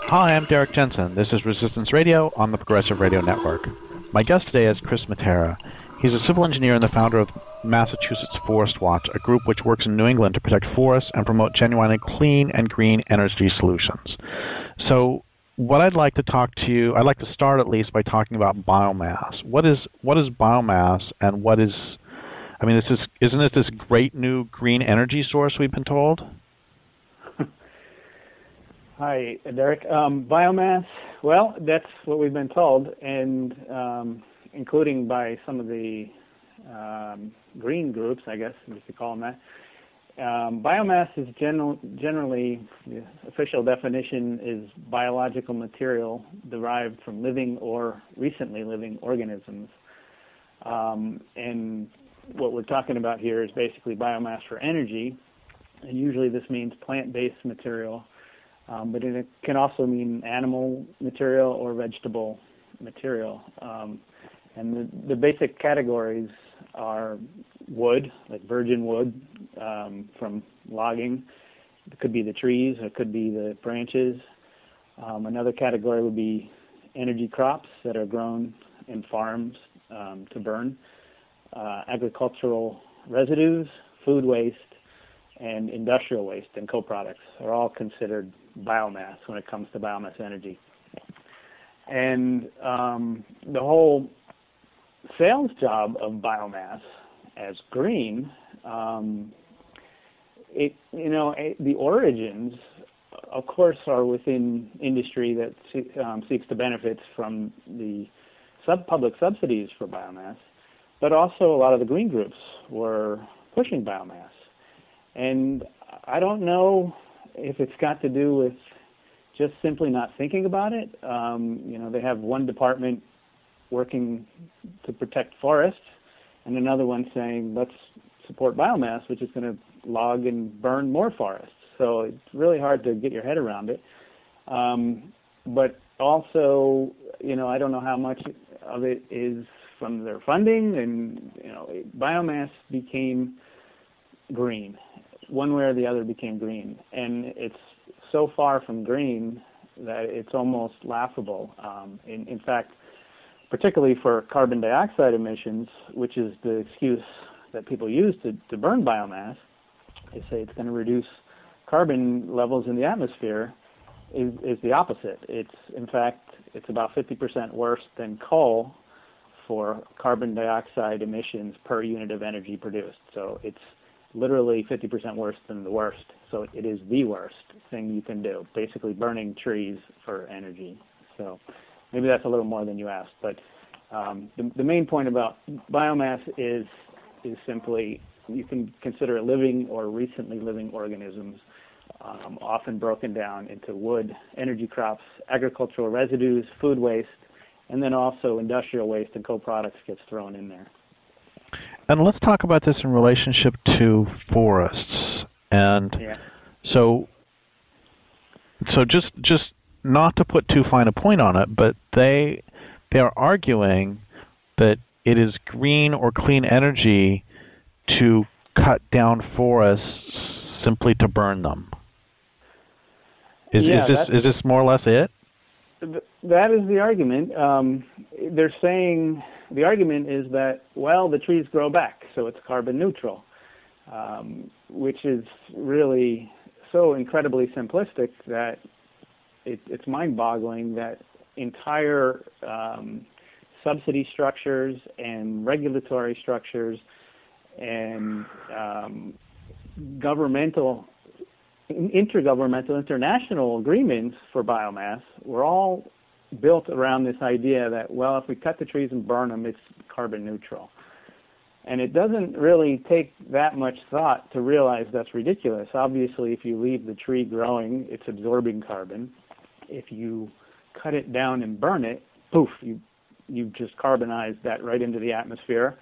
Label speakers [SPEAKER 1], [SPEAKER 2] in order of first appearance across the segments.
[SPEAKER 1] Hi, I'm Derrick Jensen. This is Resistance Radio on the Progressive Radio Network. My guest today is Chris Matera. He's a civil engineer and the founder of Massachusetts Forest Watch, a group which works in New England to protect forests and promote genuinely clean and green energy solutions. So what I'd like to start at least by talking about biomass. What is biomass, and isn't it this great new green energy source we've been told?
[SPEAKER 2] Hi, Derek. Biomass, well, that's what we've been told, and including by some of the green groups, I guess, we could call them that. Biomass is generally, the official definition is biological material derived from living or recently living organisms. And what we're talking about here is basically biomass for energy, and usually this means plant-based material. But it can also mean animal material or vegetable material. And the basic categories are wood, like virgin wood from logging. It could be the trees, it could be the branches. Another category would be energy crops that are grown in farms to burn. Agricultural residues, food waste, and industrial waste and co-products are all considered biomass when it comes to biomass energy. And the whole sales job of biomass as green, the origins, of course, are within industry that seeks to benefit from the public subsidies for biomass, but also a lot of the green groups were pushing biomass. And I don't know if it's got to do with just simply not thinking about it. They have one department working to protect forests and another one saying, let's support biomass, which is going to log and burn more forests. So it's really hard to get your head around it. But also, I don't know how much of it is from their funding, and, biomass became green. One way or the other became green, and it's so far from green that it's almost laughable. In fact, particularly for carbon dioxide emissions, which is the excuse that people use to burn biomass, they say it's going to reduce carbon levels in the atmosphere, is the opposite. In fact, it's about 50% worse than coal for carbon dioxide emissions per unit of energy produced. So it's literally 50% worse than the worst. So it is the worst thing you can do, basically burning trees for energy. So maybe that's a little more than you asked. But the main point about biomass is simply you can consider it living or recently living organisms, often broken down into wood, energy crops, agricultural residues, food waste, and then also industrial waste and co-products gets thrown in there.
[SPEAKER 1] And let's talk about this in relationship to forests. And so just not to put too fine a point on it, but they are arguing that it is green or clean energy to cut down forests simply to burn them. Is this more or less it?
[SPEAKER 2] That is the argument. They're saying the argument is that, well, the trees grow back, so it's carbon neutral, which is really so incredibly simplistic that it's mind-boggling that entire subsidy structures and regulatory structures and intergovernmental, international agreements for biomass were all built around this idea that, well, if we cut the trees and burn them, it's carbon neutral. And it doesn't really take that much thought to realize that's ridiculous. Obviously, if you leave the tree growing, it's absorbing carbon. If you cut it down and burn it, poof, you've just carbonized that right into the atmosphere.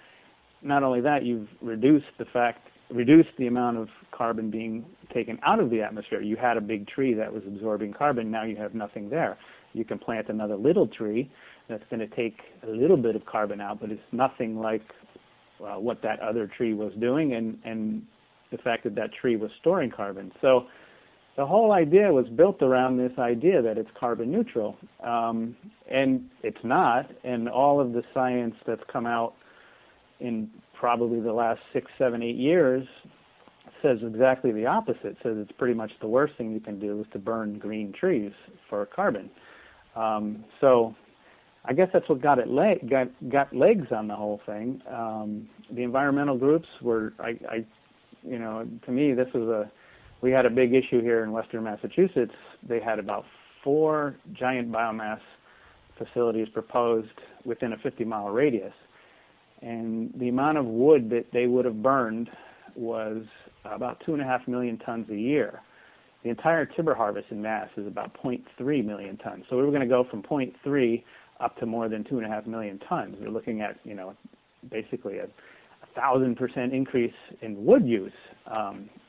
[SPEAKER 2] Not only that, you've reduced the amount of carbon being taken out of the atmosphere. You had a big tree that was absorbing carbon. Now you have nothing there. You can plant another little tree that's going to take a little bit of carbon out, but it's nothing like what that other tree was doing and the fact that tree was storing carbon. So the whole idea was built around this idea that it's carbon neutral, and it's not. And all of the science that's come out in probably the last 6, 7, 8 years says exactly the opposite. Says it's pretty much the worst thing you can do is to burn green trees for carbon. So I guess that's what got legs on the whole thing. The environmental groups were, to me, we had a big issue here in Western Massachusetts. They had about 4 giant biomass facilities proposed within a 50-mile radius. And the amount of wood that they would have burned was about 2.5 million tons a year. The entire timber harvest in Mass is about 0.3 million tons. So we were going to go from 0.3 up to more than 2.5 million tons. We're looking at, basically a 1,000% increase in wood use.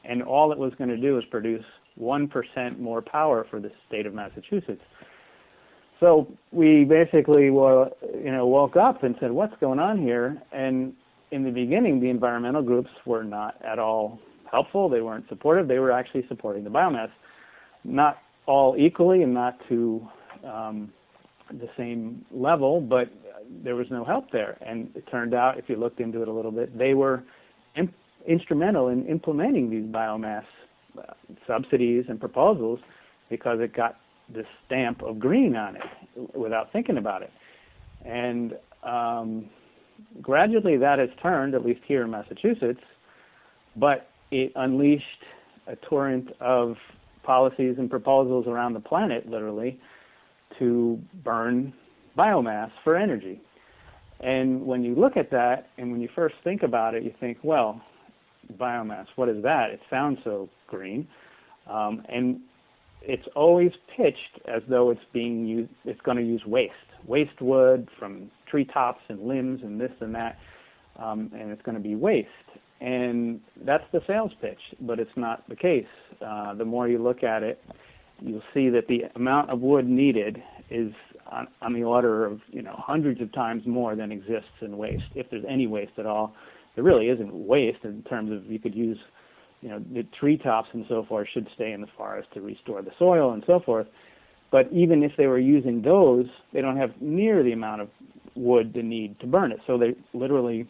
[SPEAKER 2] And all it was going to do is produce 1% more power for the state of Massachusetts. So we basically woke up and said, what's going on here? And in the beginning, the environmental groups were not at all helpful. They weren't supportive. They were actually supporting the biomass, not all equally and not to the same level, but there was no help there. And it turned out, if you looked into it a little bit, they were instrumental in implementing these biomass subsidies and proposals because it got this stamp of green on it without thinking about it. And gradually that has turned, at least here in Massachusetts, but it unleashed a torrent of policies and proposals around the planet, literally, to burn biomass for energy. And when you look at that, and when you first think about it, you think, well, biomass, what is that? It sounds so green. And it's always pitched as though it's going to use waste wood from treetops and limbs and this and that, and it's going to be waste. And that's the sales pitch, but it's not the case. The more you look at it, you'll see that the amount of wood needed is on the order of hundreds of times more than exists in waste. If there's any waste at all, there really isn't waste in terms of you could use, the treetops and so forth should stay in the forest to restore the soil and so forth. But even if they were using those, they don't have near the amount of wood they need to burn it. So they're literally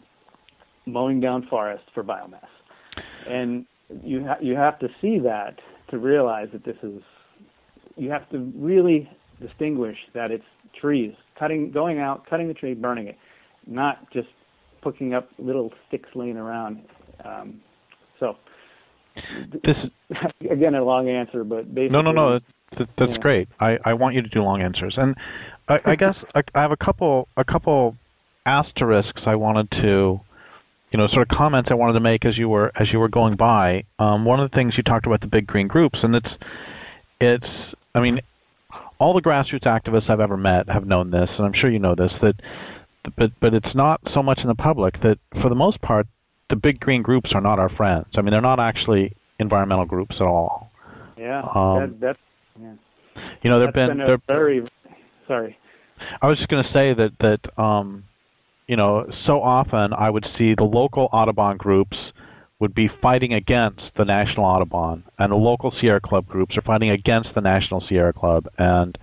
[SPEAKER 2] mowing down forest for biomass. And you have to see that to realize that you have to really distinguish that it's trees, going out, cutting the tree, burning it, not just picking up little sticks laying around. This again a long answer, but basically
[SPEAKER 1] no, that's great. I want you to do long answers, and I guess I have a couple asterisks I wanted to, sort of comments I wanted to make as you were going by. One of the things you talked about the big green groups, and it's I mean, all the grassroots activists I've ever met have known this, and I'm sure you know this, but it's not so much in the public that for the most part the big green groups are not our friends. I mean, they're not actually environmental groups at all.
[SPEAKER 2] Yeah,
[SPEAKER 1] they're
[SPEAKER 2] very sorry.
[SPEAKER 1] I was just going to say that so often I would see the local Audubon groups would be fighting against the National Audubon, and the local Sierra Club groups are fighting against the National Sierra Club. And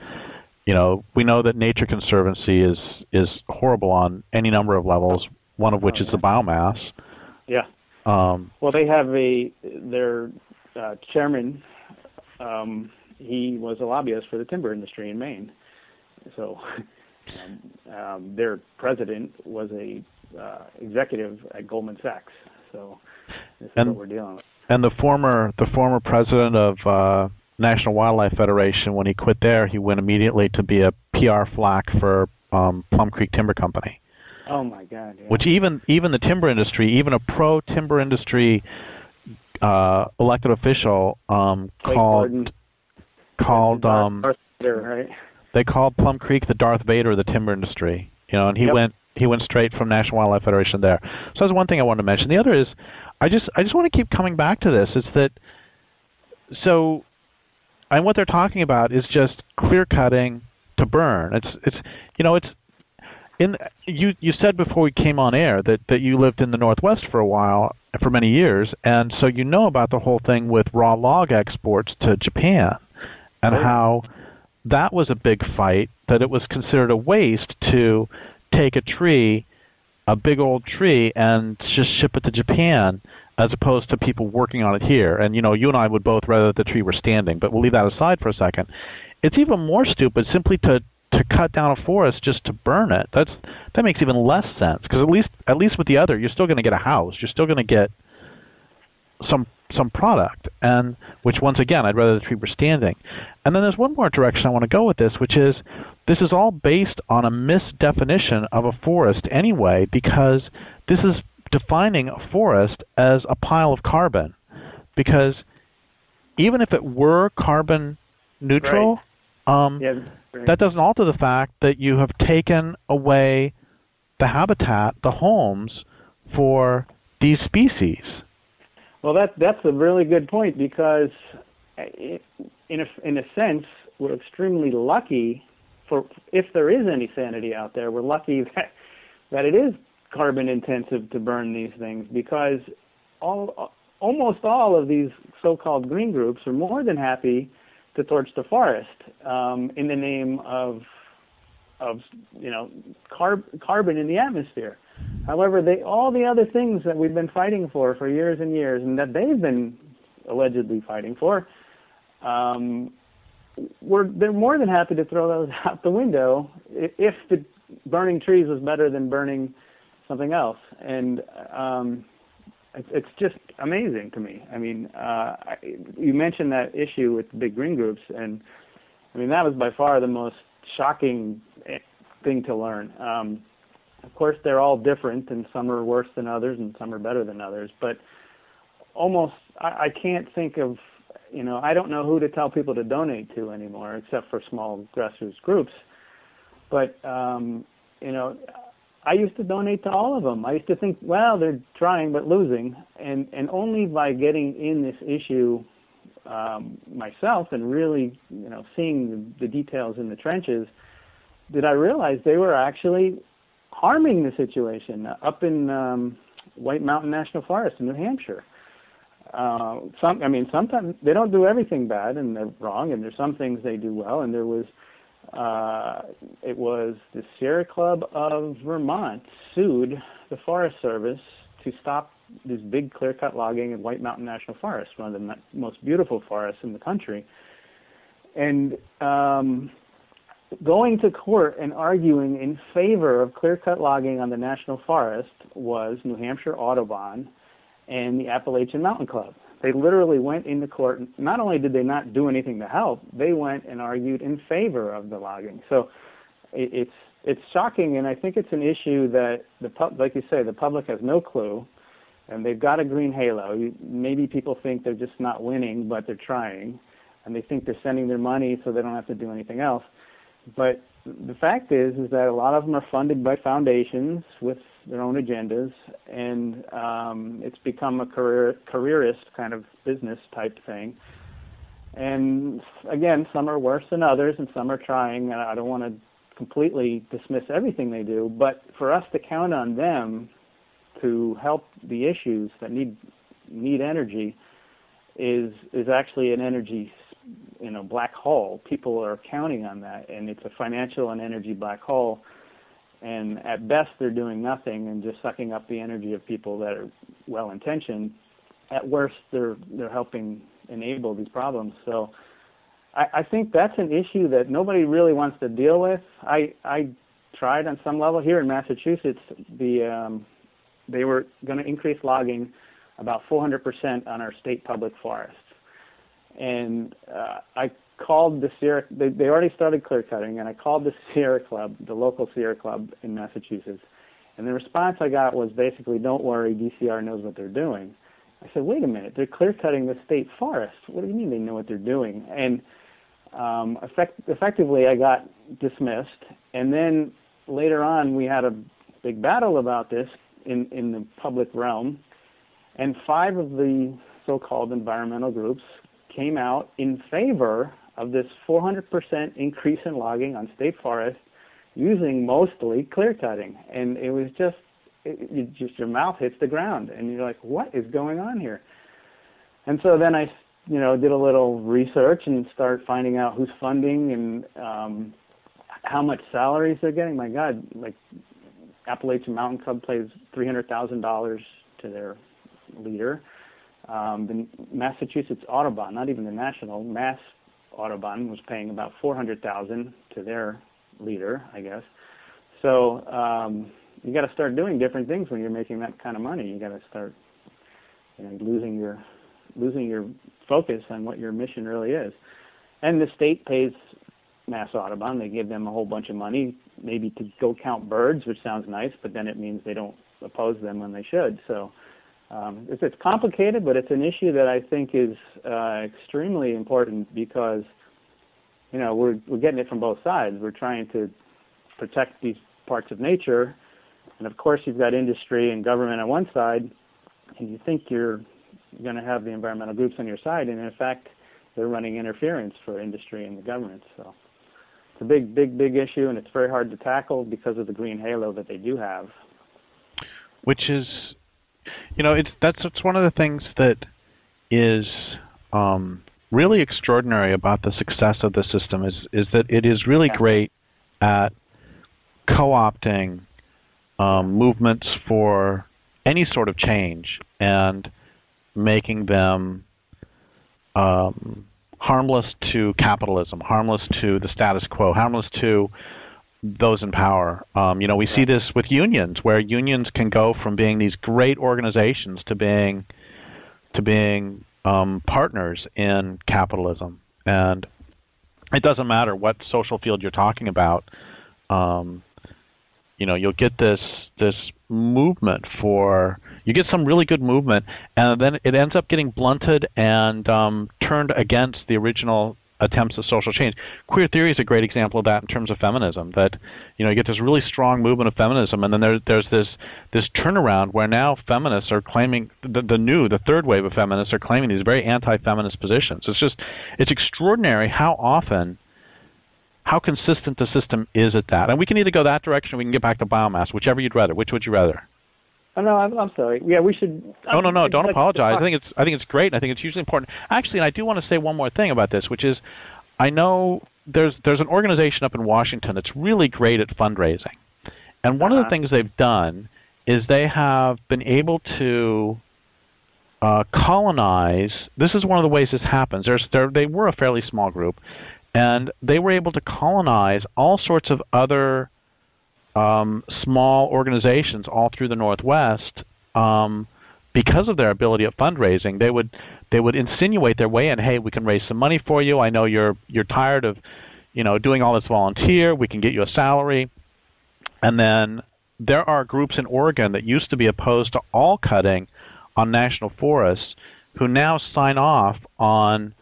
[SPEAKER 1] we know that Nature Conservancy is horrible on any number of levels, one of which is the biomass.
[SPEAKER 2] Yeah. Well, they have their chairman. He was a lobbyist for the timber industry in Maine. So their president was a executive at Goldman Sachs. So this is what we're dealing with.
[SPEAKER 1] And the former president of National Wildlife Federation, when he quit there, he went immediately to be a PR flack for Plum Creek Timber Company.
[SPEAKER 2] Oh my God! Yeah.
[SPEAKER 1] Which even the timber industry, even a pro timber industry elected official called
[SPEAKER 2] right?
[SPEAKER 1] They called Plum Creek the Darth Vader of the timber industry. And he went straight from National Wildlife Federation there. So that's one thing I wanted to mention. The other is I just want to keep coming back to this. It's that and what they're talking about is just clear cutting to burn. You said before we came on air that you lived in the Northwest for a while. for many years, and so you know about the whole thing with raw log exports to Japan, and how that was a big fight, that it was considered a waste to take a tree, a big old tree, and just ship it to Japan, as opposed to people working on it here. And, you and I would both rather that the tree were standing, but we'll leave that aside for a second. It's even more stupid simply to cut down a forest just to burn it. That makes even less sense, because at least with the other, you're still going to get a house. You're still going to get some product, and which, once again, I'd rather the tree were standing. And then there's one more direction I want to go with this, which is this is all based on a misdefinition of a forest anyway, because this is defining a forest as a pile of carbon. Because even if it were carbon neutral, that doesn't alter the fact that you have taken away the habitat, the homes, for these species.
[SPEAKER 2] Well, that's a really good point, because in a sense, we're extremely lucky if there is any sanity out there. We're lucky that it is carbon intensive to burn these things, because almost all of these so-called green groups are more than happy to torch the forest in the name of carbon in the atmosphere. However, all the other things that we've been fighting for years and years, and that they've been allegedly fighting for, they're more than happy to throw those out the window if the burning trees was better than burning something else. And it's just amazing to me. I mean, you mentioned that issue with the big green groups, and I mean, that was by far the most shocking thing to learn. Of course, they're all different, and some are worse than others, and some are better than others. But I can't think of, I don't know who to tell people to donate to anymore, except for small grassroots groups. But, I used to donate to all of them. I used to think, well, they're trying but losing. And only by getting in this issue myself and really, seeing the details in the trenches, did I realize they were actually harming the situation up in White Mountain National Forest in New Hampshire. Sometimes they don't do everything bad and they're wrong, and there's some things they do well. And there was, it was the Sierra Club of Vermont sued the Forest Service to stop this big clear-cut logging in White Mountain National Forest, one of the most beautiful forests in the country. And going to court and arguing in favor of clear-cut logging on the national forest was New Hampshire Audubon and the Appalachian Mountain Club. They literally went into court. Not only did they not do anything to help, they went and argued in favor of the logging. So it's shocking, and I think it's an issue that, like you say, the public has no clue, and they've got a green halo. Maybe people think they're just not winning, but they're trying, and they think they're sending their money so they don't have to do anything else. But the fact is that a lot of them are funded by foundations with their own agendas, and it's become a careerist kind of business type thing. And again, some are worse than others, and some are trying. And I don't want to completely dismiss everything they do, but for us to count on them to help the issues that need energy is actually an energy black hole. People are counting on that, and it's a financial and energy black hole. And at best, they're doing nothing and just sucking up the energy of people that are well-intentioned. At worst, they're helping enable these problems. So I think that's an issue that nobody really wants to deal with. I tried on some level here in Massachusetts. They were going to increase logging about 400% on our state public forests. And I called the Sierra, they already started clear cutting, and I called the Sierra Club, the local Sierra Club in Massachusetts. And the response I got was basically, don't worry, DCR knows what they're doing. I said, wait a minute, they're clear cutting the state forest. What do you mean they know what they're doing? And effectively I got dismissed. And then later on we had a big battle about this in the public realm. And 5 of the so-called environmental groups came out in favor of this 400% increase in logging on state forests using mostly clear cutting. And it was just your mouth hits the ground, and you're like, what is going on here? And so then I, did a little research and started finding out who's funding and how much salaries they're getting. My God, like Appalachian Mountain Club pays $300,000 to their leader. The Massachusetts Audubon, not even the national, Mass Audubon was paying about $400,000 to their leader, I guess. So you got to start doing different things when you're making that kind of money. You got to start losing your focus on what your mission really is. And the state pays Mass Audubon. They give them a whole bunch of money, maybe to go count birds, which sounds nice, but then it means they don't oppose them when they should. So it's complicated, but it's an issue that I think is extremely important because, we're getting it from both sides. We're trying to protect these parts of nature, and of course you've got industry and government on one side, and you think you're going to have the environmental groups on your side, and in fact they're running interference for industry and the government. So it's a big issue, and it's very hard to tackle because of the green halo that they do have.
[SPEAKER 1] Which is, it's one of the things that is really extraordinary about the success of the system is that it is really great at co-opting movements for any sort of change and making them harmless to capitalism, harmless to the status quo, harmless to those in power. We see this with unions, where unions can go from being these great organizations to being partners in capitalism. And it doesn't matter what social field you're talking about. You'll get this movement you get some really good movement, and then it ends up getting blunted and turned against the original attempts of social change. Queer theory is a great example of that in terms of feminism, that you get this really strong movement of feminism, and then there's this turnaround where now feminists are claiming, the third wave of feminists are claiming these very anti-feminist positions. It's extraordinary how consistent the system is at that. And we can either go that direction or we can get back to biomass, whichever you'd rather. Which would you rather?
[SPEAKER 2] Oh, no, I'm sorry. Yeah, we should...
[SPEAKER 1] No, don't apologize. I think it's great. I think it's hugely important. Actually, and I do want to say one more thing about this, which is I know there's an organization up in Washington that's really great at fundraising. And one of the things they've done is they have been able to colonize... This is one of the ways this happens. They were a fairly small group, and they were able to colonize all sorts of other small organizations all through the Northwest because of their ability at fundraising. They would insinuate their way in. Hey, we can raise some money for you. I know you're tired of doing all this volunteer. We can get you a salary. And then there are groups in Oregon that used to be opposed to all cutting on national forests who now sign off on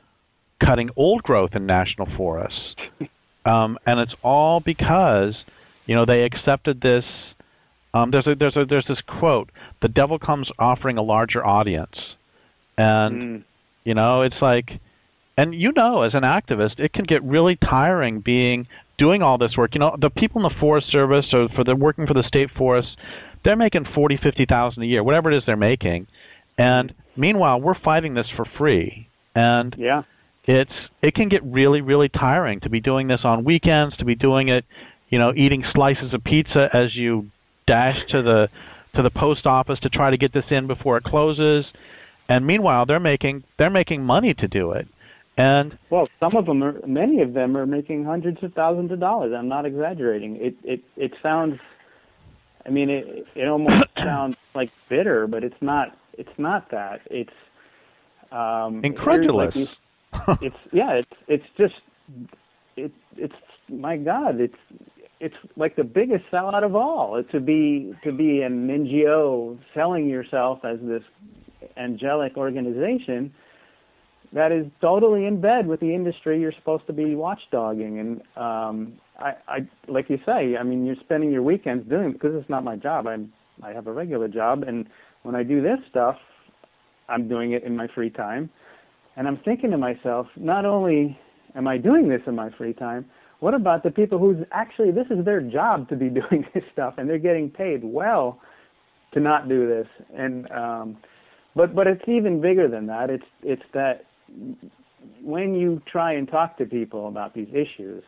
[SPEAKER 1] cutting old growth in national forests. And it's all because they accepted this. There's this quote: "The devil comes offering a larger audience," and it's like, and as an activist, it can get really tiring doing all this work. The people in the Forest Service or working for the state forests, they're making $40,000-$50,000 a year, whatever it is they're making, and meanwhile we're fighting this for free. And it can get really, really tiring to be doing this on weekends, to be doing it. Eating slices of pizza as you dash to the post office to try to get this in before it closes, and meanwhile they're making money to do it. And many of them are making hundreds of thousands of dollars. I'm not exaggerating. It sounds, it almost sounds like bitter, but it's not that. It's incredulous.
[SPEAKER 2] It's my God, it's like the biggest sellout of all. To be an NGO selling yourself as this angelic organization that is totally in bed with the industry you're supposed to be watchdogging. And I like you say, you're spending your weekends doing it, because it's not my job. I have a regular job, and when I do this stuff, I'm doing it in my free time. And I'm thinking to myself, not only am I doing this in my free time, what about the people whose actually this is their job to be doing this stuff, and they're getting paid well to not do this. And but it's even bigger than that. It's that when you try and talk to people about these issues,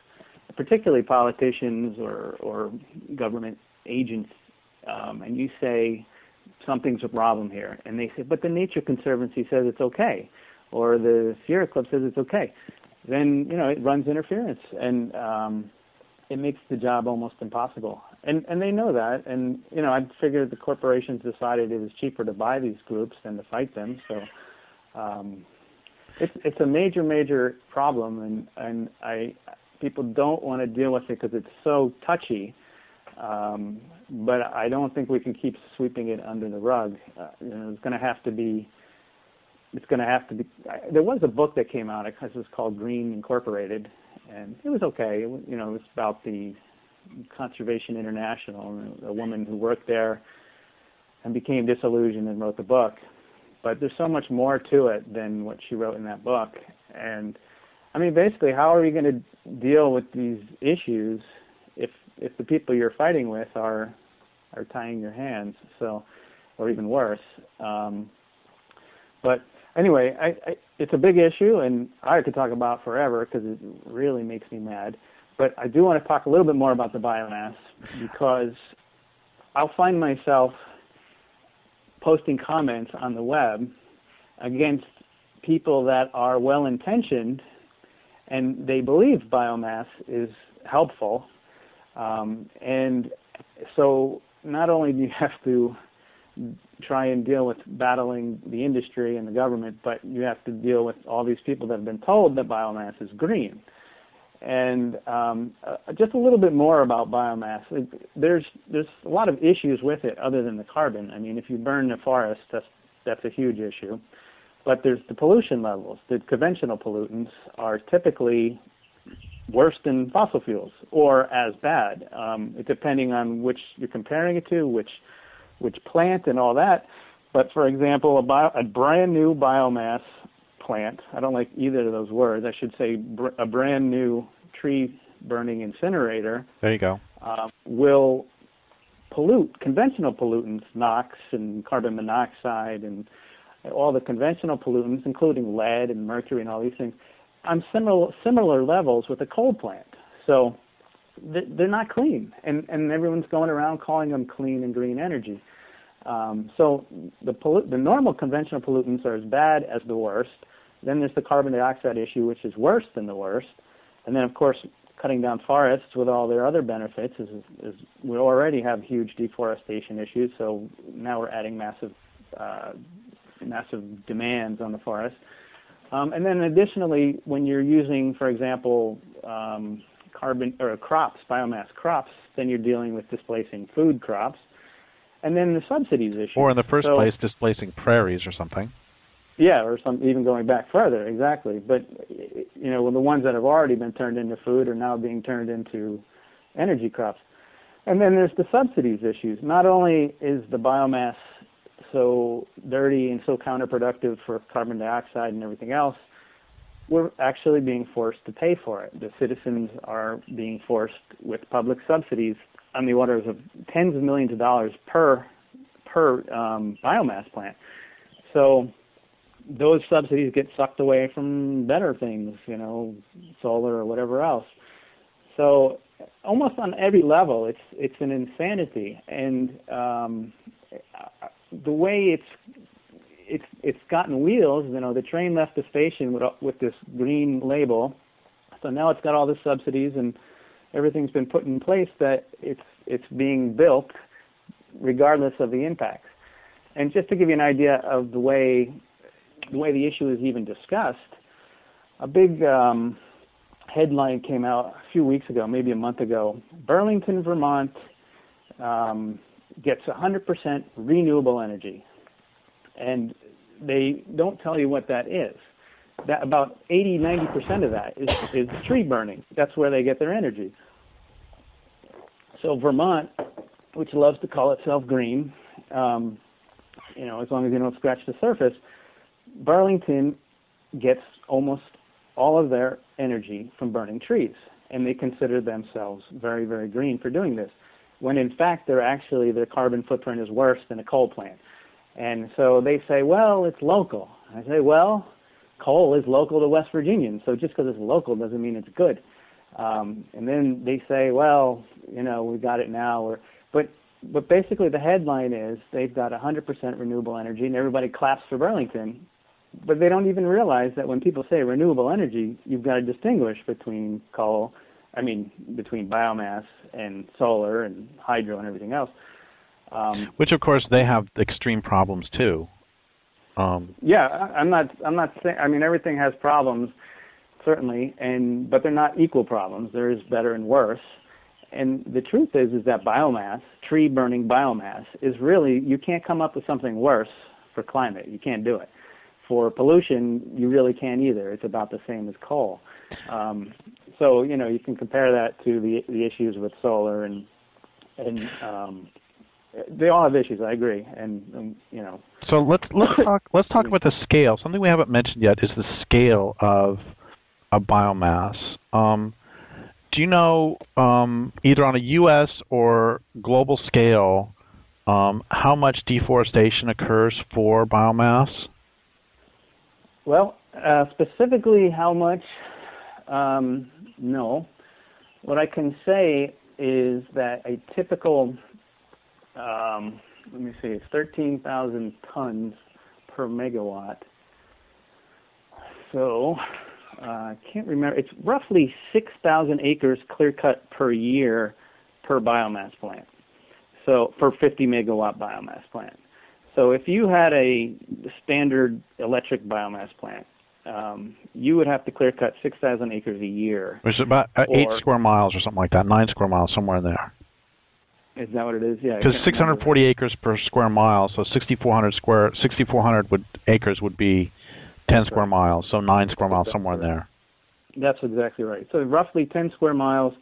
[SPEAKER 2] particularly politicians or government agents, and you say something's a problem here, and they say, but the Nature Conservancy says it's okay, or the Sierra Club says it's okay, then it runs interference, and it makes the job almost impossible. And they know that, and I figured the corporations decided it was cheaper to buy these groups than to fight them. So it's a major problem, and people don't want to deal with it because it's so touchy. But I don't think we can keep sweeping it under the rug. It's going to have to be. There was a book that came out. It was called Green Incorporated, and it was okay. It was about the Conservation International, a woman who worked there and became disillusioned and wrote the book. But there's so much more to it than what she wrote in that book. And I mean, basically, how are you going to deal with these issues if the people you're fighting with are tying your hands? So, or even worse. But anyway, it's a big issue, and I could talk about forever because it really makes me mad. But I do want to talk a little bit more about the biomass, because I'll find myself posting comments on the web against people that are well-intentioned and they believe biomass is helpful. And so not only do you have to try and deal with battling the industry and the government, but you have to deal with all these people that have been told that biomass is green. And just a little bit more about biomass. There's a lot of issues with it other than the carbon. I mean, if you burn the forest, that's a huge issue. But there's the pollution levels. The conventional pollutants are typically worse than fossil fuels, or as bad, depending on which you're comparing it to, which plant and all that. But for example, a brand new biomass plant, I don't like either of those words, I should say a brand new tree burning incinerator,
[SPEAKER 1] there you go,
[SPEAKER 2] will pollute conventional pollutants, NOx and carbon monoxide and all the conventional pollutants, including lead and mercury and all these things, on similar levels with a coal plant. So they're not clean, and everyone's going around calling them clean and green energy. So the normal conventional pollutants are as bad as the worst. Then there's the carbon dioxide issue, which is worse than the worst. And then, of course, cutting down forests with all their other benefits is we already have huge deforestation issues, so now we're adding massive demands on the forest. And then additionally, when you're using, for example, carbon or crops, biomass crops, then you're dealing with displacing food crops. And then the subsidies issue.
[SPEAKER 1] Or in the first place, displacing prairies or something.
[SPEAKER 2] Yeah, or even going back further, exactly. But, the ones that have already been turned into food are now being turned into energy crops. And then there's the subsidies issues. Not only is the biomass so dirty and so counterproductive for carbon dioxide and everything else, we're actually being forced to pay for it. The citizens are being forced with public subsidies on the orders of tens of millions of dollars per biomass plant. So those subsidies get sucked away from better things, solar or whatever else. So almost on every level, it's an insanity. And the way it's gotten wheels, the train left the station with this green label. So now it's got all the subsidies and everything's been put in place that it's being built regardless of the impacts. And just to give you an idea of the way the issue is even discussed, a big headline came out a few weeks ago, maybe a month ago. Burlington, Vermont gets 100% renewable energy. And they don't tell you what that is. That about 80-90% of that is tree burning. That's where they get their energy. So Vermont, which loves to call itself green, as long as you don't scratch the surface, Burlington gets almost all of their energy from burning trees, and they consider themselves very, very green for doing this. when in fact their carbon footprint is worse than a coal plant. And so they say, well, it's local. I say, well, coal is local to West Virginians, so just because it's local doesn't mean it's good. And then they say, well, we got it now. But basically the headline is they've got 100% renewable energy, and everybody claps for Burlington. But they don't even realize that when people say renewable energy, you've got to distinguish between between biomass and solar and hydro and everything else.
[SPEAKER 1] Which, of course, they have extreme problems too.
[SPEAKER 2] Yeah, I'm not saying. I mean, everything has problems, certainly, but they're not equal problems. There is better and worse. And the truth is that biomass, tree burning biomass, is really, you can't come up with something worse for climate. You can't do it. For pollution, you really can't either. It's about the same as coal. So you can compare that to the issues with solar and they all have issues. I agree, and.
[SPEAKER 1] So let's talk about the scale. Something we haven't mentioned yet is the scale of biomass. Do you know either on a U.S. or global scale how much deforestation occurs for biomass?
[SPEAKER 2] Well, specifically how much? No. What I can say is that a typical let me see, it's 13,000 tons per megawatt. So I can't remember. It's roughly 6,000 acres clear-cut per year per biomass plant. So for 50 megawatt biomass plant. So if you had a standard electric biomass plant, you would have to clear-cut 6,000 acres a year.
[SPEAKER 1] Which is about 8 square miles or something like that, 9 square miles, somewhere in there.
[SPEAKER 2] Is that what it is? Yeah.
[SPEAKER 1] Because 640 acres per square mile, so 6,400 acres would be 10 square miles, so 9 square miles, somewhere in there.
[SPEAKER 2] That's exactly right. So roughly 10 square miles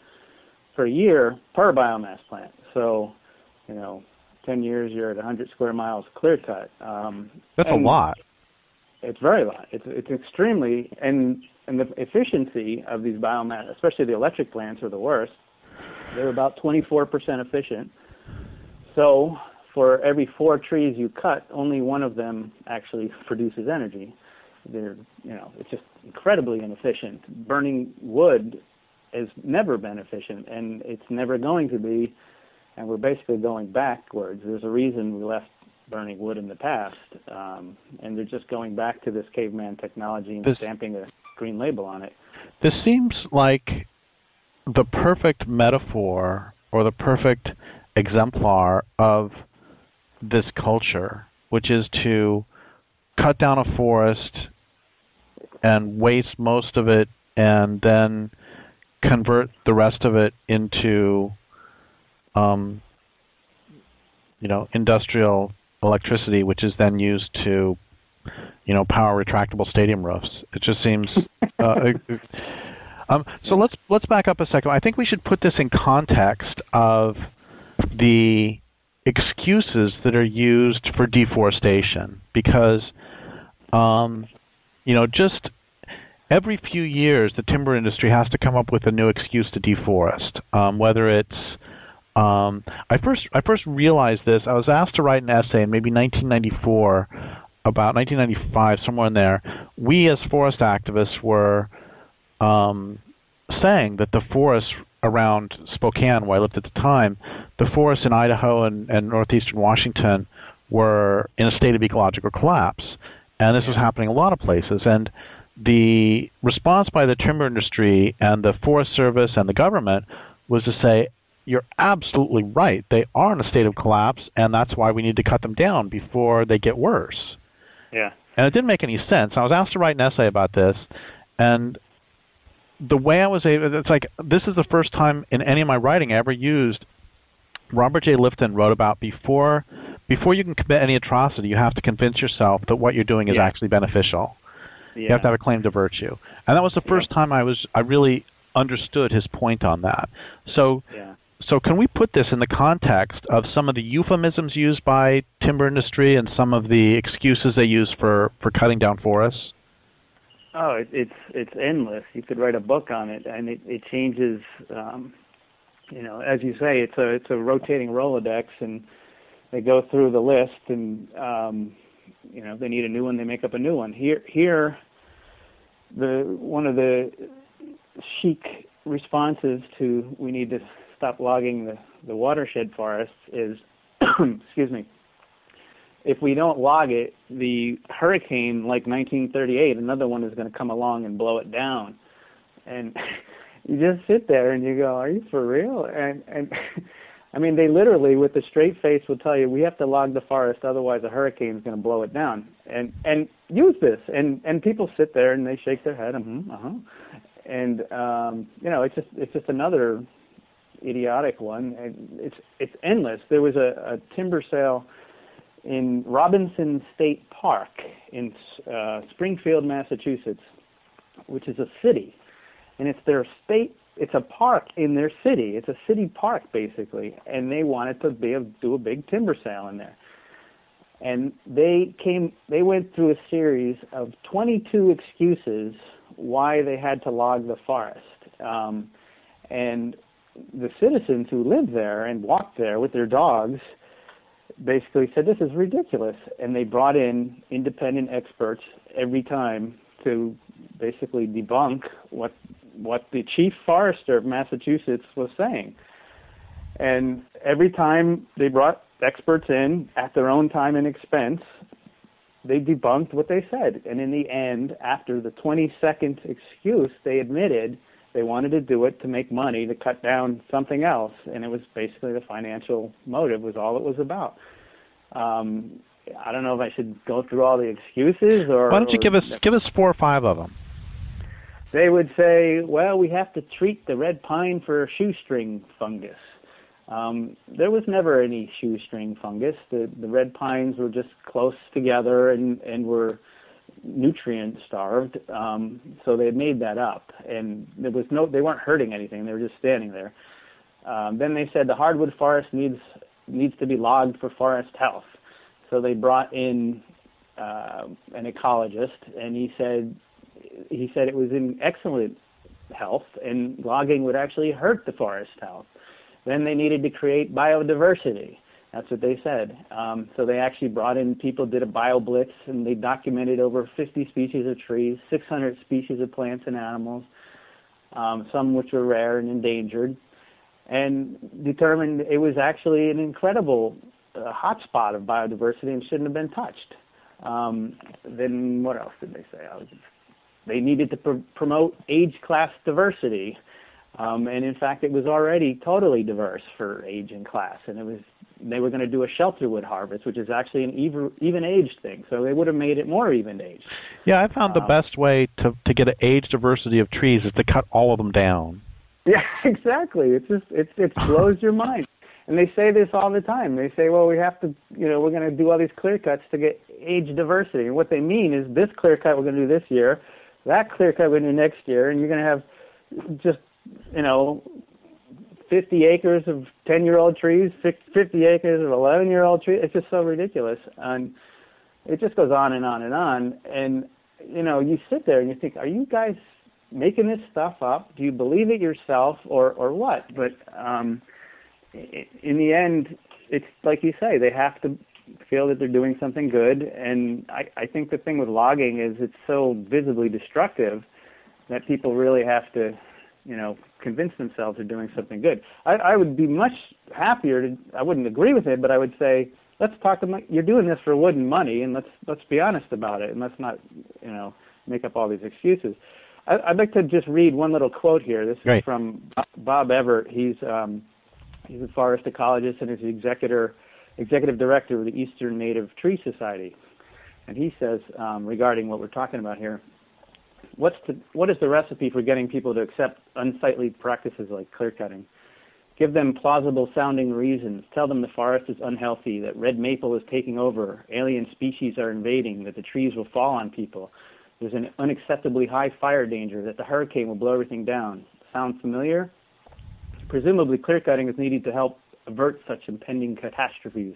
[SPEAKER 2] per year per biomass plant. So, 10 years you're at 100 square miles clear cut.
[SPEAKER 1] That's a lot.
[SPEAKER 2] It's very lot. It's extremely, and the efficiency of these biomass, especially the electric plants, are the worst. They're about 24% efficient. So for every 4 trees you cut, only one of them actually produces energy. It's just incredibly inefficient. Burning wood has never been efficient, and it's never going to be. And we're basically going backwards. There's a reason we left burning wood in the past, and they're just going back to this caveman technology and stamping a green label on it.
[SPEAKER 1] This seems like the perfect metaphor or the perfect exemplar of this culture, which is to cut down a forest and waste most of it and then convert the rest of it into industrial electricity, which is then used to power retractable stadium roofs. It just seems so let's back up a second. I think we should put this in context of the excuses that are used for deforestation, because just every few years the timber industry has to come up with a new excuse to deforest. Whether it's I first realized this. I was asked to write an essay in maybe 1994, about 1995, somewhere in there. We as forest activists were saying that the forests around Spokane, where I lived at the time, the forests in Idaho and northeastern Washington were in a state of ecological collapse. And this was happening in a lot of places. And the response by the timber industry and the Forest Service and the government was to say, you're absolutely right. They are in a state of collapse, and that's why we need to cut them down before they get worse.
[SPEAKER 2] Yeah.
[SPEAKER 1] And it didn't make any sense. I was asked to write an essay about this, and the way I was able, it's like, this is the first time in any of my writing I ever used, Robert J. Lifton wrote about before you can commit any atrocity, you have to convince yourself that what you're doing is actually beneficial. Yeah. You have to have a claim to virtue. And that was the first time I really understood his point on that. So can we put this in the context of some of the euphemisms used by timber industry and some of the excuses they use for cutting down forests? Oh,
[SPEAKER 2] it's endless. You could write a book on it, and it changes as you say, it's a rotating Rolodex, and they go through the list, and they need a new one, they make up a new one. Here, one of the chic responses to we need to stop logging the watershed forests is, excuse me, if we don't log it, the hurricane like 1938, another one is going to come along and blow it down. And you just sit there and you go, are you for real? And I mean, they literally, with a straight face, will tell you, we have to log the forest, otherwise a hurricane is going to blow it down. And use this. And people sit there and they shake their head, And it's just another idiotic one. And it's endless. There was a timber sale in Robinson State Park in Springfield, Massachusetts, which is a city, and it's their state. It's a park in their city. It's a city park basically, and they wanted to do a big timber sale in there. And they went through a series of 22 excuses why they had to log the forest. And the citizens who lived there and walked there with their dogs basically said, this is ridiculous. And they brought in independent experts every time to basically debunk what the chief forester of Massachusetts was saying. And every time they brought experts in at their own time and expense, they debunked what they said. And in the end, after the 22nd excuse, they admitted they wanted to do it to make money, to cut down something else. And it was basically the financial motive was all it was about. I don't know if I should go through all the excuses or...
[SPEAKER 1] Why don't you give us 4 or 5 of them?
[SPEAKER 2] They would say, well, we have to treat the red pine for shoestring fungus. There was never any shoestring fungus. The red pines were just close together and were nutrient starved, so they had made that up. And they weren't hurting anything. They were just standing there. Then they said the hardwood forest needs to be logged for forest health. So they brought in an ecologist, and he said it was in excellent health, and logging would actually hurt the forest health. Then they needed to create biodiversity. That's what they said. So they actually brought in people, did a bio-blitz, and they documented over 50 species of trees, 600 species of plants and animals, some which were rare and endangered, and determined it was actually an incredible hotspot of biodiversity and shouldn't have been touched. Then what else did they say? They needed to promote age class diversity, and in fact it was already totally diverse for age and class, and they were going to do a shelterwood harvest, which is actually an even age thing, so they would have made it more even age.
[SPEAKER 1] Yeah, I found the best way to get an age diversity of trees is to cut all of them down. Yeah,
[SPEAKER 2] exactly. It blows your mind. And they say this all the time. They say, well, we have to, we're going to do all these clear cuts to get age diversity. And what they mean is this clear cut we're going to do this year, that clear cut we're going to do next year, and you're going to have just, 50 acres of 10-year-old trees, 50 acres of 11-year-old trees. It's just so ridiculous. And it just goes on and on and on. And, you sit there and you think, are you guys making this stuff up? Do you believe it yourself or what? But in the end, it's like you say, they have to feel that they're doing something good. And I think the thing with logging is it's so visibly destructive that people really have to, convince themselves they're doing something good. I would be much happier I wouldn't agree with it, but I would say, let's talk about, you're doing this for wood and money, and let's be honest about it, and let's not, make up all these excuses. I'd like to just read one little quote here. This is from Bob Everett. He's a forest ecologist and is the executive director of the Eastern Native Tree Society. And he says, regarding what we're talking about here, what is the recipe for getting people to accept unsightly practices like clear cutting? Give them plausible sounding reasons. Tell them the forest is unhealthy, that red maple is taking over, alien species are invading, that the trees will fall on people. There's an unacceptably high fire danger, that the hurricane will blow everything down. Sound familiar? Presumably clear cutting is needed to help avert such impending catastrophes.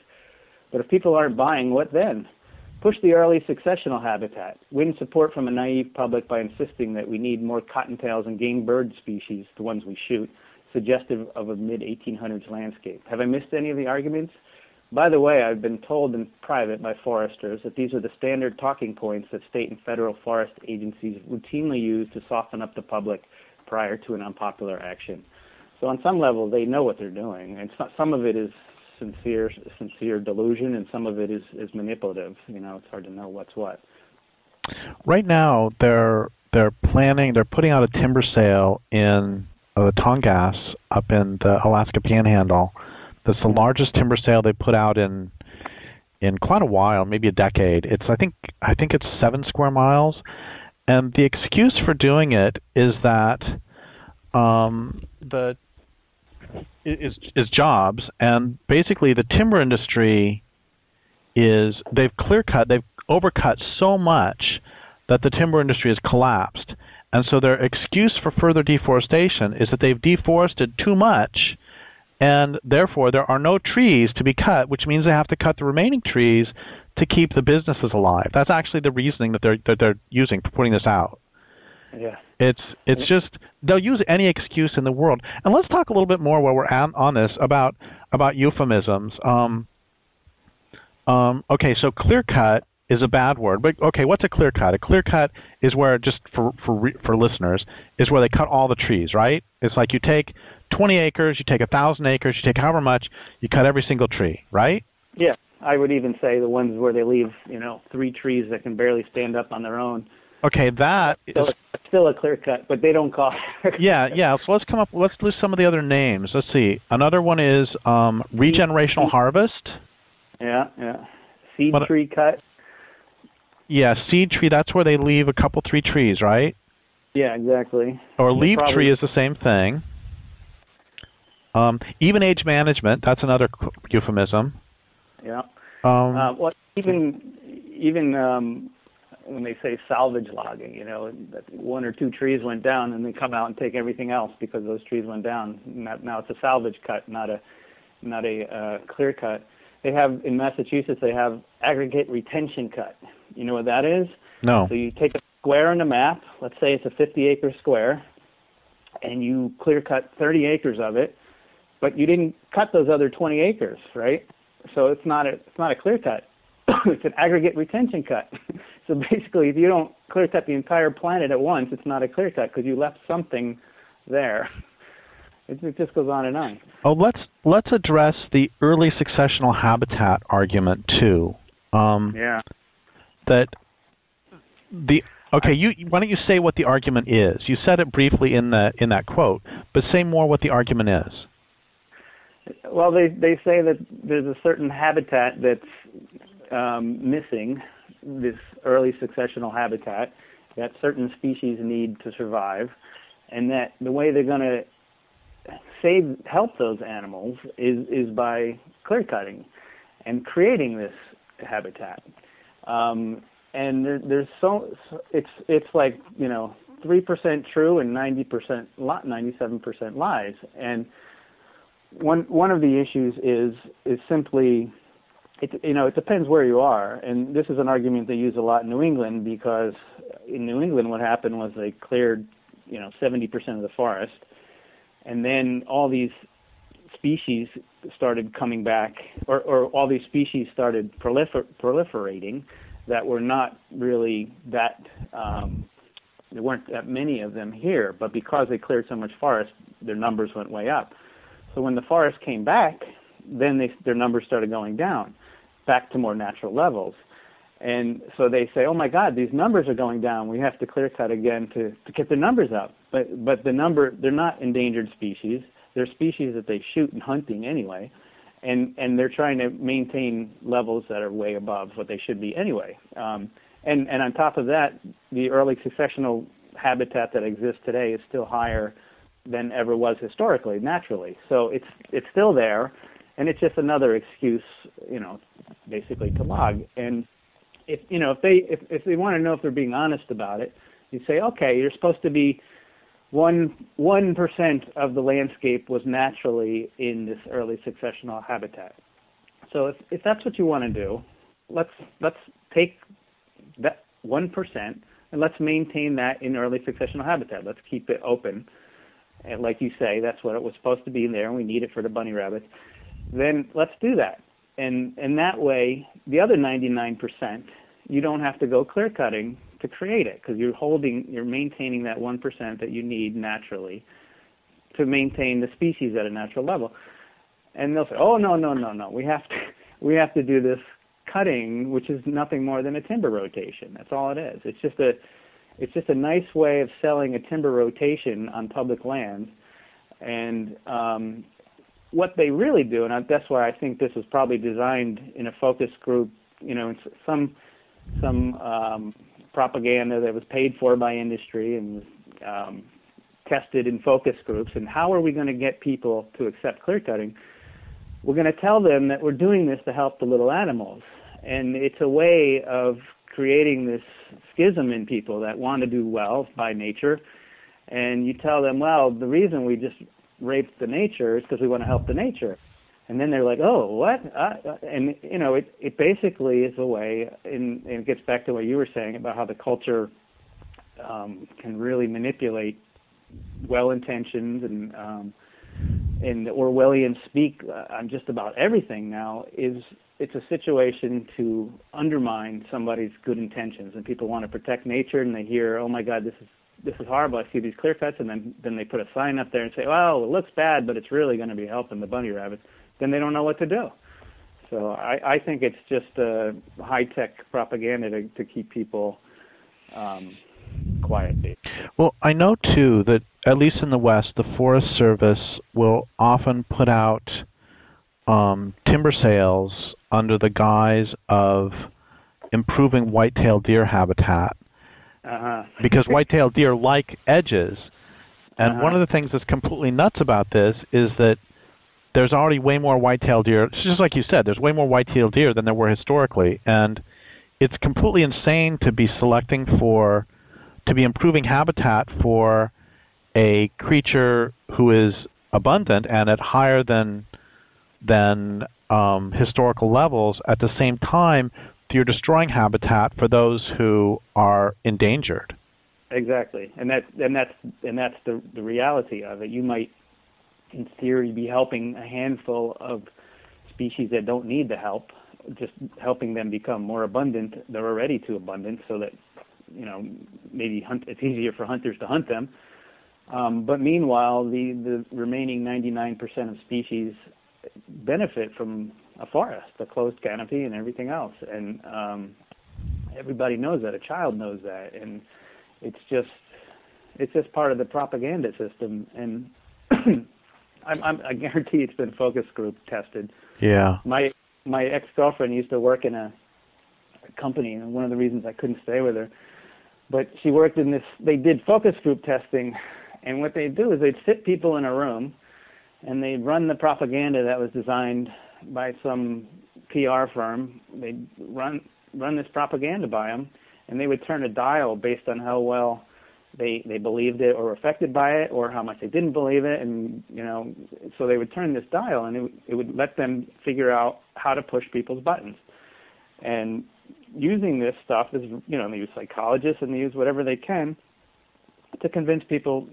[SPEAKER 2] But if people aren't buying, what then? Push the early successional habitat. Win support from a naive public by insisting that we need more cottontails and game bird species, the ones we shoot. suggestive of a mid-1800s landscape. Have I missed any of the arguments? By the way, I've been told in private by foresters that these are the standard talking points that state and federal forest agencies routinely use to soften up the public prior to an unpopular action. So on some level, they know what they're doing, and some of it is sincere delusion, and some of it is manipulative. You know, it's hard to know what's what.
[SPEAKER 1] Right now, they're putting out a timber sale in the Tongass up in the Alaska Panhandle. That's the largest timber sale they put out in quite a while, maybe a decade. It's I think it's 7 square miles, and the excuse for doing it is that is jobs, and basically the timber industry they've overcut so much that the timber industry has collapsed, and so their excuse for further deforestation is that they've deforested too much, and therefore there are no trees to be cut, which means they have to cut the remaining trees to keep the businesses alive. That's actually the reasoning that they're using for putting this out.
[SPEAKER 2] Yeah.
[SPEAKER 1] It's just they'll use any excuse in the world. And let's talk a little bit more while we're on this about euphemisms. Okay, so clear cut is a bad word, but okay, what's a clear cut? A clear cut is where, just for listeners, is where they cut all the trees, right? It's like you take 20 acres, you take 1,000 acres, you take however much, you cut every single tree, right?
[SPEAKER 2] Yeah, I would even say the ones where they leave, 3 trees that can barely stand up on their own.
[SPEAKER 1] Okay, that is
[SPEAKER 2] still a clear cut, but they don't call it.
[SPEAKER 1] Yeah. So let's list some of the other names. Let's see. Another one is regenerational harvest.
[SPEAKER 2] Yeah. Seed tree cut.
[SPEAKER 1] Yeah, seed tree. That's where they leave a couple, 3 trees, right?
[SPEAKER 2] Yeah, exactly.
[SPEAKER 1] Or leaf tree is the same thing. Even age management. That's another euphemism.
[SPEAKER 2] Yeah. Even when they say salvage logging, that 1 or 2 trees went down, and they come out and take everything else because those trees went down. Now it's a salvage cut, not a clear cut. They have in Massachusetts. They have aggregate retention cut. You know what that is?
[SPEAKER 1] No.
[SPEAKER 2] So you take a square on a map. Let's say it's a 50-acre square, and you clear cut 30 acres of it, but you didn't cut those other 20 acres, right? So it's not a clear cut. It's an aggregate retention cut. So basically, if you don't clear cut the entire planet at once, it's not a clear cut because you left something there. It just goes on and on.
[SPEAKER 1] Oh, let's address the early successional habitat argument too.
[SPEAKER 2] Yeah.
[SPEAKER 1] Why don't you say what the argument is? You said it briefly in that quote, but say more what the argument is.
[SPEAKER 2] Well, they say that there's a certain habitat that's missing, this early successional habitat that certain species need to survive, and that the way they're going to help those animals is by clear cutting and creating this habitat. And there's it's like 3% true and 97% lies. And one of the issues is simply it depends where you are, and this is an argument they use a lot in New England, because in New England what happened was they cleared 70% of the forest, and then all these species started coming back, or all these species started proliferating that were not really that there weren't that many of them here, but because they cleared so much forest, their numbers went way up. So when the forest came back, then their numbers started going down, back to more natural levels. And so they say, oh my God, these numbers are going down. We have to clear cut again to get the numbers up. But they're not endangered species. They're species that they shoot in hunting anyway. And they're trying to maintain levels that are way above what they should be anyway. And on top of that, the early successional habitat that exists today is still higher than ever was historically, naturally. So it's still there, and it's just another excuse, basically to log. And if they want to know if they're being honest about it, you say, okay, you're supposed to be 1% of the landscape was naturally in this early successional habitat. So if that's what you want to do, let's take that 1% and let's maintain that in early successional habitat. Let's keep it open. and like you say, that's what it was supposed to be there, and we need it for the bunny rabbits, then let's do that. And that way, the other 99%, you don't have to go clear cutting to create it, because you're maintaining that 1% that you need naturally to maintain the species at a natural level. And they'll say, oh, no, we have to do this cutting, which is nothing more than a timber rotation. That's all it is. It's just a nice way of selling a timber rotation on public lands. And what they really do, and that's why I think this was probably designed in a focus group, some propaganda that was paid for by industry and was tested in focus groups. And how are we going to get people to accept clear cutting? We're going to tell them that we're doing this to help the little animals. And it's a way of creating this schism in people that want to do well by nature. And you tell them, well, the reason we just raped the nature is because we want to help the nature. And then they're like, oh, what? And, it basically is a way, and it gets back to what you were saying about how the culture can really manipulate well-intentions and the Orwellian speak on just about everything now it's a situation to undermine somebody's good intentions, and people want to protect nature, and they hear, oh my God, this is horrible. I see these clear cuts, and then they put a sign up there and say, well, it looks bad, but it's really going to be helping the bunny rabbits. Then they don't know what to do. So I think it's just high-tech propaganda to keep people quiet.
[SPEAKER 1] Well, I know, too, that at least in the West, the Forest Service will often put out timber sales under the guise of improving white-tailed deer habitat. Because white-tailed deer like edges. And one of the things that's completely nuts about this is that there's already way more white-tailed deer. It's just like you said, there's way more white-tailed deer than there were historically. And it's completely insane to be to be improving habitat for a creature who is abundant and at higher than historical levels. At the same time, you're destroying habitat for those who are endangered.
[SPEAKER 2] Exactly, and that's the reality of it. You might, in theory, be helping a handful of species that don't need the help, just helping them become more abundant. They're already too abundant, so that maybe it's easier for hunters to hunt them. But meanwhile, the remaining 99% of species benefit from a forest, a closed canopy, and everything else. And everybody knows that. A child knows that, and it's just part of the propaganda system. And I guarantee it's been focus group tested.
[SPEAKER 1] Yeah.
[SPEAKER 2] My ex-girlfriend used to work in a company, and one of the reasons I couldn't stay with her, but she worked in this. They did focus group testing, and what they'd do is they'd sit people in a room, and they'd run the propaganda that was designed by some PR firm. They'd run this propaganda by them, and they would turn a dial based on how well they believed it or were affected by it, or how much they didn't believe it. And so they would turn this dial, and it would let them figure out how to push people's buttons. And using this stuff is, they use psychologists and they use whatever they can to convince people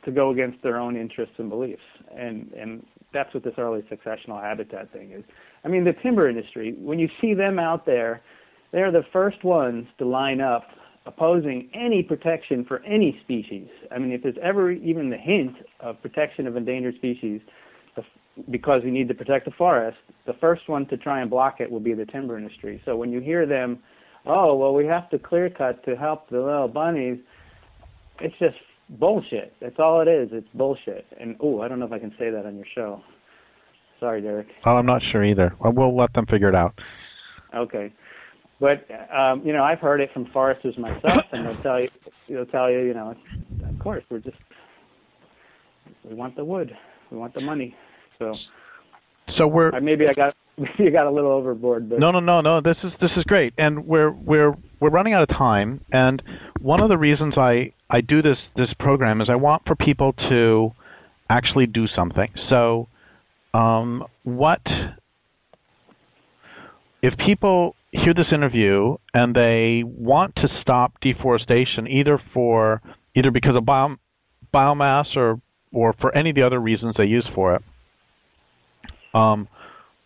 [SPEAKER 2] to go against their own interests and beliefs. And that's what this early successional habitat thing is. I mean, the timber industry, when you see them out there, they're the first ones to line up opposing any protection for any species. I mean, if there's ever even the hint of protection of endangered species, because we need to protect the forest, the first one to try and block it will be the timber industry. So when you hear them, oh, well, we have to clear cut to help the little bunnies, it's just bullshit. That's all it is. It's bullshit. And, I don't know if I can say that on your show. Sorry, Derrick.
[SPEAKER 1] Oh, I'm not sure either. We'll let them figure it out.
[SPEAKER 2] Okay. But, I've heard it from foresters myself, and they'll tell you, of course, we want the wood. We want the money. So maybe I got a little overboard. But
[SPEAKER 1] No. This is great, and we're running out of time. And one of the reasons I do this program is I want for people to actually do something. So, what if people hear this interview and they want to stop deforestation, either because of biomass or or for any of the other reasons they use for it,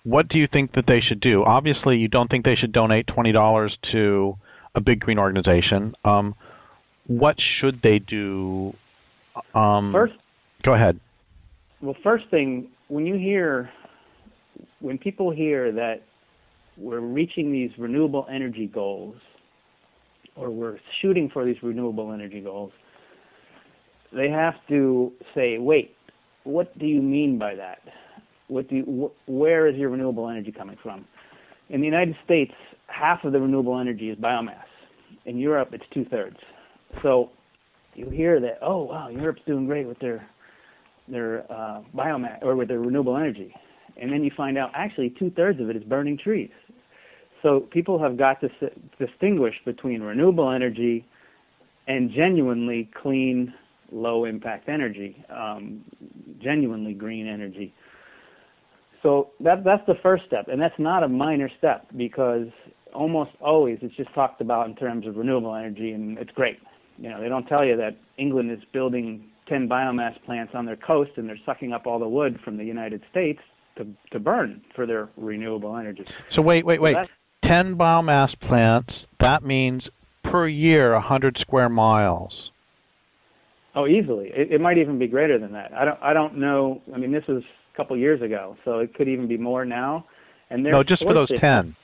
[SPEAKER 1] what do you think that they should do? Obviously, you don't think they should donate $20 to a big green organization. What should they do?
[SPEAKER 2] First,
[SPEAKER 1] go ahead.
[SPEAKER 2] Well, first thing, when people hear that we're reaching these renewable energy goals, or we're shooting for these renewable energy goals, they have to say, wait, what do you mean by that? Where is your renewable energy coming from? In the United States, half of the renewable energy is biomass. In Europe, it's 2/3. So you hear that, oh, wow, Europe's doing great with their biomass, or with their renewable energy. And then you find out, actually, 2/3 of it is burning trees. So people have got to distinguish between renewable energy and genuinely clean, low-impact energy, genuinely green energy. So that's the first step, and that's not a minor step, because almost always it's just talked about in terms of renewable energy, and it's great. You know, they don't tell you that England is building 10 biomass plants on their coast, and they're sucking up all the wood from the United States to burn for their renewable energy.
[SPEAKER 1] So wait. 10 biomass plants, that means per year 100 square miles.
[SPEAKER 2] Oh, easily. It might even be greater than that. I don't know. I mean, this was a couple years ago, so it could even be more now. And
[SPEAKER 1] no, just for those 10.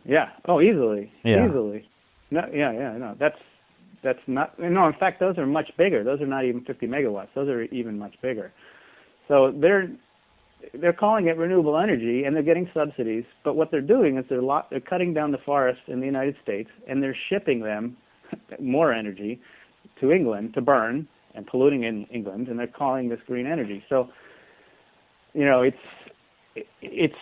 [SPEAKER 2] Yeah. Oh, easily.
[SPEAKER 1] Yeah.
[SPEAKER 2] Easily. No. Yeah. No, that's not. No, in fact, those are much bigger. Those are not even 50 megawatts. Those are even much bigger. So they're calling it renewable energy, and they're getting subsidies. But what they're doing is they're cutting down the forests in the United States, and they're shipping them more energy to England to burn and polluting in England, and they're calling this green energy. So, you know, it's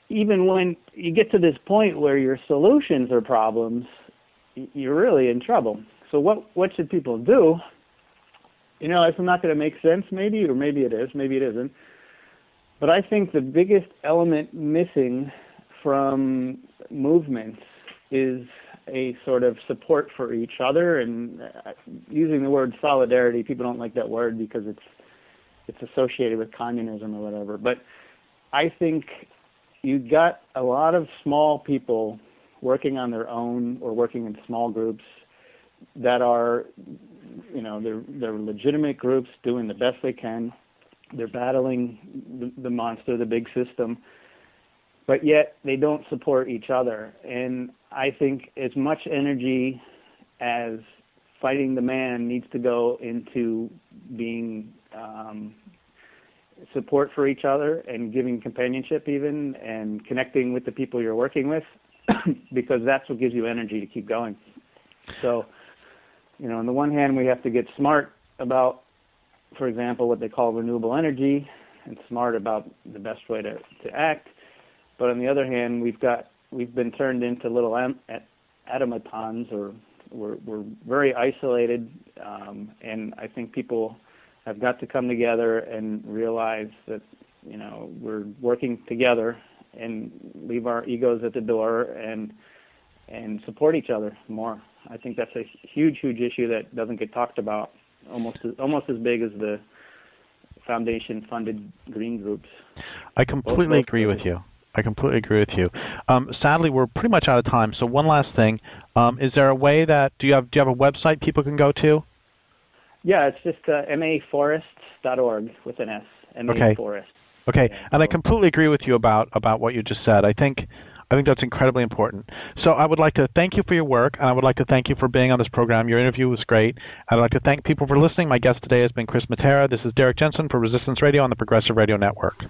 [SPEAKER 2] even when you get to this point where your solutions are problems, you're really in trouble. So what should people do? You know, it's not going to make sense, maybe, or maybe it is, maybe it isn't. But I think the biggest element missing from movements is a sort of support for each other, and using the word solidarity, people don't like that word because it's associated with communism or whatever. But I think you got a lot of small people working on their own or working in small groups that are, you know, they're legitimate groups doing the best they can. They're battling the monster, the big system, but yet they don't support each other. And I think as much energy as fighting the man needs to go into being support for each other and giving companionship even, and connecting with the people you're working with, because that's what gives you energy to keep going. So, you know, on the one hand, we have to get smart about, for example, what they call renewable energy, and smart about the best way to act. But on the other hand, we've been turned into little automatons, or we're very isolated, and I think people have got to come together and realize that, you know, we're working together and leave our egos at the door and support each other more. I think that's a huge issue that doesn't get talked about. Almost as big as the foundation-funded green groups.
[SPEAKER 1] I completely agree with you. Sadly, we're pretty much out of time. So one last thing: is there a way that do you have a website people can go to?
[SPEAKER 2] Yeah, it's just maforests.org with an S.
[SPEAKER 1] Okay.
[SPEAKER 2] Forest.
[SPEAKER 1] Okay,
[SPEAKER 2] yeah,
[SPEAKER 1] and I completely agree with you about what you just said. I think that's incredibly important. So I would like to thank you for your work, and I would like to thank you for being on this program. Your interview was great. I'd like to thank people for listening. My guest today has been Chris Matera. This is Derrick Jensen for Resistance Radio on the Progressive Radio Network.